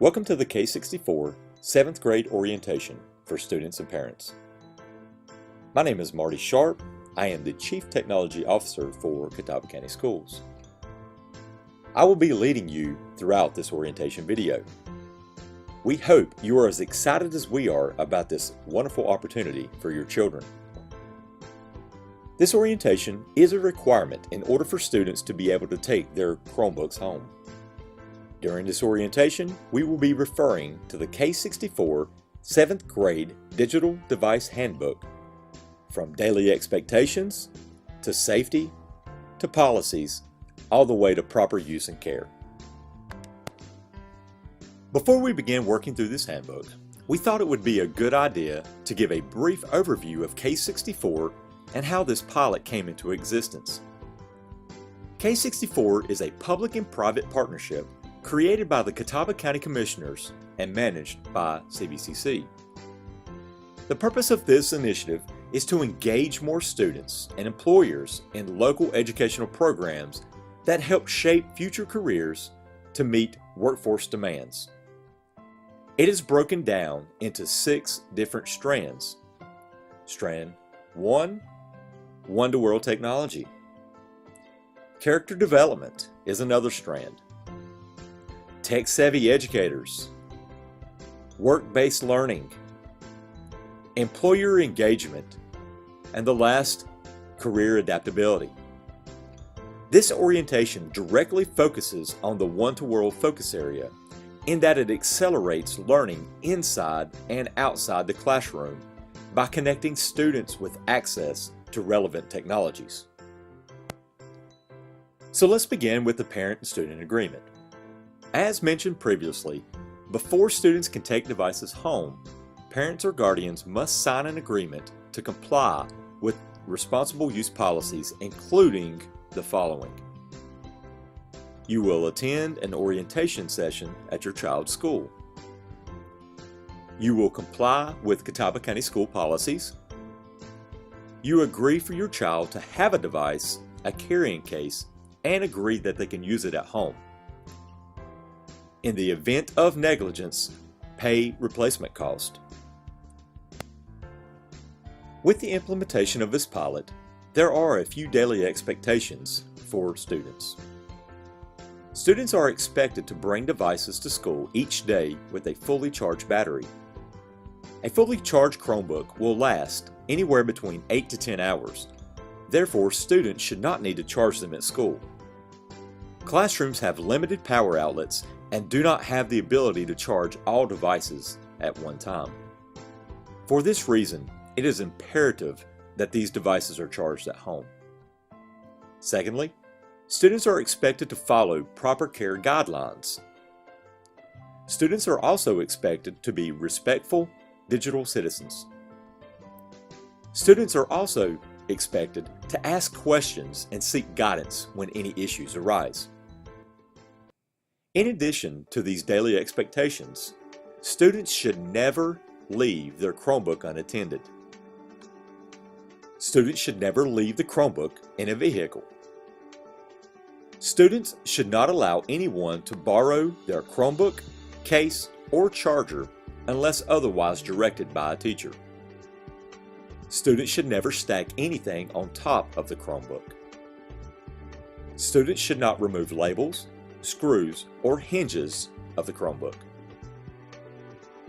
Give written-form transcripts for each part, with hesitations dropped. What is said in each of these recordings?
Welcome to the K-64 7th grade orientation for students and parents. My name is Marty Sharp. I am the Chief Technology Officer for Catawba County Schools. I will be leading you throughout this orientation video. We hope you are as excited as we are about this wonderful opportunity for your children. This orientation is a requirement in order for students to be able to take their Chromebooks home. During this orientation, we will be referring to the K-64 7th grade Digital Device Handbook, from daily expectations, to safety, to policies, all the way to proper use and care. Before we begin working through this handbook, we thought it would be a good idea to give a brief overview of K-64 and how this pilot came into existence. K-64 is a public and private partnership created by the Catawba County Commissioners and managed by CBCC. The purpose of this initiative is to engage more students and employers in local educational programs that help shape future careers to meet workforce demands. It is broken down into 6 different strands. Strand 1, One-to-World Technology. Character development is another strand. Tech-savvy educators. Work-based learning. Employer engagement. And the last, career adaptability. This orientation directly focuses on the one-to-world focus area in that it accelerates learning inside and outside the classroom by connecting students with access to relevant technologies. So let's begin with the parent and student agreement. As mentioned previously, before students can take devices home, parents or guardians must sign an agreement to comply with responsible use policies, including the following. You will attend an orientation session at your child's school. You will comply with Catawba County school policies. You agree for your child to have a device, a carrying case, and agree that they can use it at home. In the event of negligence, pay replacement cost. With the implementation of this pilot, there are a few daily expectations for students. Students are expected to bring devices to school each day with a fully charged battery. A fully charged Chromebook will last anywhere between 8 to 10 hours. Therefore, students should not need to charge them at school. Classrooms have limited power outlets and do not have the ability to charge all devices at one time. For this reason, it is imperative that these devices are charged at home. Secondly, students are expected to follow proper care guidelines. Students are also expected to be respectful digital citizens. Students are also expected to ask questions and seek guidance when any issues arise. In addition to these daily expectations, students should never leave their Chromebook unattended. Students should never leave the Chromebook in a vehicle. Students should not allow anyone to borrow their Chromebook, case, or charger unless otherwise directed by a teacher. Students should never stack anything on top of the Chromebook. Students should not remove labels, screws, or hinges of the Chromebook.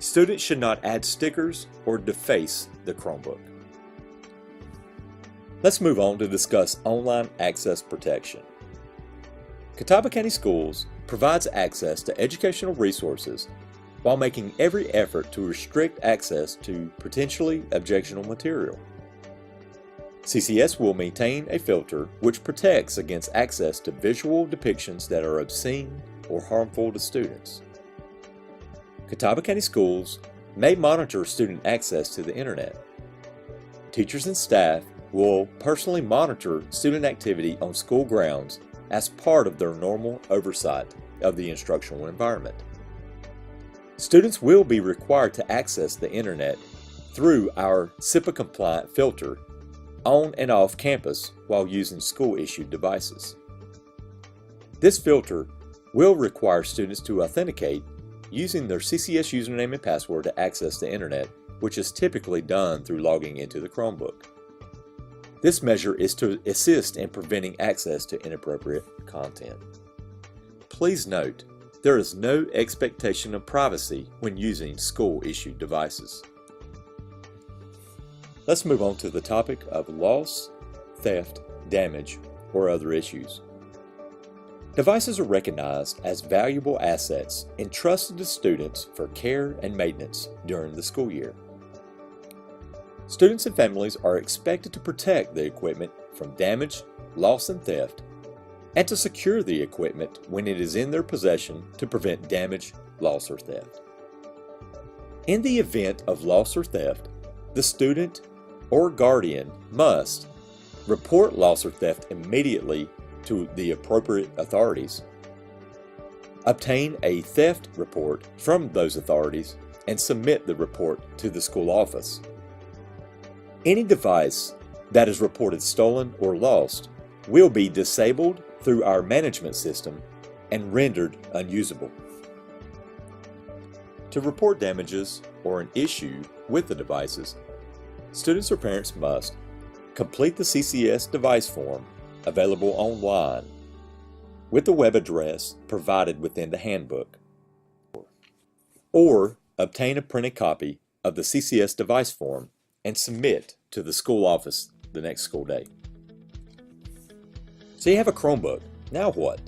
Students should not add stickers or deface the Chromebook. Let's move on to discuss online access protection. Catawba County Schools provides access to educational resources while making every effort to restrict access to potentially objectionable material. CCS will maintain a filter which protects against access to visual depictions that are obscene or harmful to students. Catawba County Schools may monitor student access to the internet. Teachers and staff will personally monitor student activity on school grounds as part of their normal oversight of the instructional environment. Students will be required to access the internet through our CIPA-compliant filter on and off campus while using school-issued devices. This filter will require students to authenticate using their CCS username and password to access the internet, which is typically done through logging into the Chromebook. This measure is to assist in preventing access to inappropriate content. Please note, there is no expectation of privacy when using school-issued devices. Let's move on to the topic of loss, theft, damage, or other issues. Devices are recognized as valuable assets entrusted to students for care and maintenance during the school year. Students and families are expected to protect the equipment from damage, loss, and theft, and to secure the equipment when it is in their possession to prevent damage, loss, or theft. In the event of loss or theft, the student or guardian must report loss or theft immediately to the appropriate authorities, obtain a theft report from those authorities, and submit the report to the school office. Any device that is reported stolen or lost will be disabled through our management system and rendered unusable. To report damages or an issue with the devices, students or parents must complete the CCS device form available online with the web address provided within the handbook, or obtain a printed copy of the CCS device form and submit to the school office the next school day. So you have a Chromebook, now what?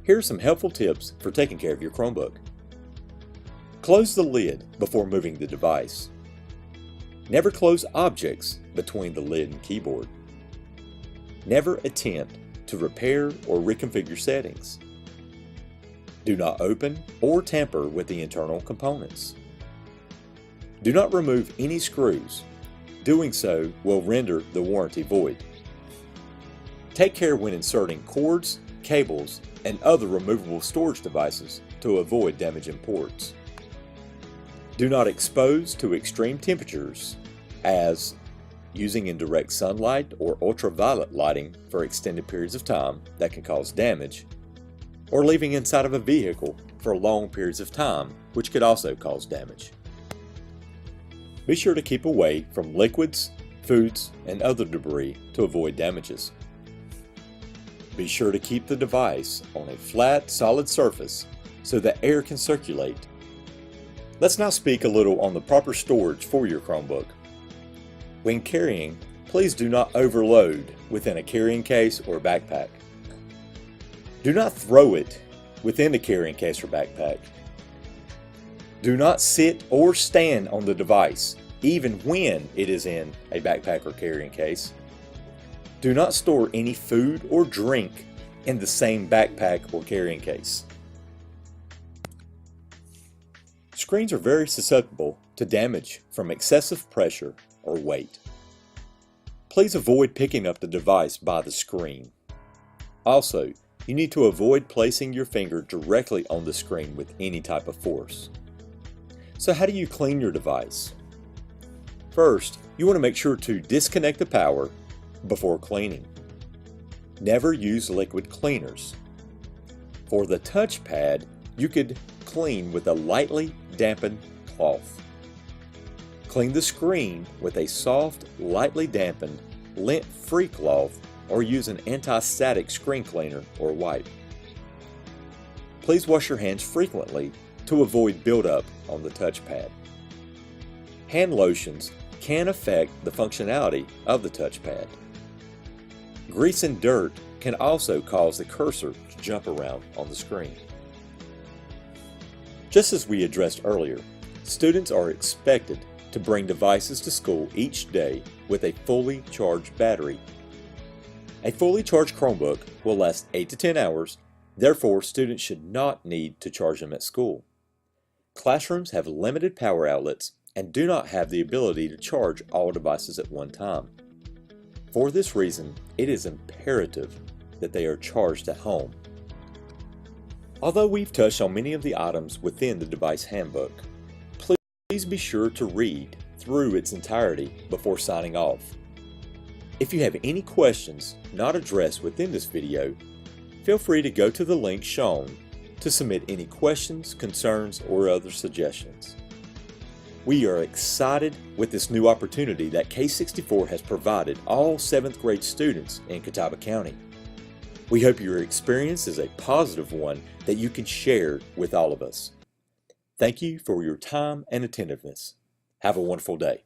Here are some helpful tips for taking care of your Chromebook. Close the lid before moving the device. Never close objects between the lid and keyboard. Never attempt to repair or reconfigure settings. Do not open or tamper with the internal components. Do not remove any screws. Doing so will render the warranty void. Take care when inserting cords, cables, and other removable storage devices to avoid damaging ports. Do not expose to extreme temperatures, as using in direct sunlight or ultraviolet lighting for extended periods of time that can cause damage, or leaving inside of a vehicle for long periods of time, which could also cause damage. Be sure to keep away from liquids, foods, and other debris to avoid damages. Be sure to keep the device on a flat, solid surface so that air can circulate. Let's now speak a little on the proper storage for your Chromebook. When carrying, please do not overload within a carrying case or backpack. Do not throw it within the carrying case or backpack. Do not sit or stand on the device, even when it is in a backpack or carrying case. Do not store any food or drink in the same backpack or carrying case. Screens are very susceptible to damage from excessive pressure or weight. Please avoid picking up the device by the screen. Also, you need to avoid placing your finger directly on the screen with any type of force. So how do you clean your device? First, you want to make sure to disconnect the power before cleaning. Never use liquid cleaners. For the touchpad, you could clean with a lightly dampened cloth. Clean the screen with a soft, lightly dampened, lint-free cloth, or use an anti-static screen cleaner or wipe. Please wash your hands frequently to avoid buildup on the touchpad. Hand lotions can affect the functionality of the touchpad. Grease and dirt can also cause the cursor to jump around on the screen. Just as we addressed earlier, students are expected to bring devices to school each day with a fully charged battery. A fully charged Chromebook will last 8 to 10 hours, therefore students should not need to charge them at school. Classrooms have limited power outlets and do not have the ability to charge all devices at one time. For this reason, it is imperative that they are charged at home. Although we've touched on many of the items within the device handbook, please be sure to read through its entirety before signing off. If you have any questions not addressed within this video, feel free to go to the link shown to submit any questions, concerns, or other suggestions. We are excited with this new opportunity that K-64 has provided all 7th grade students in Catawba County. We hope your experience is a positive one that you can share with all of us. Thank you for your time and attentiveness. Have a wonderful day.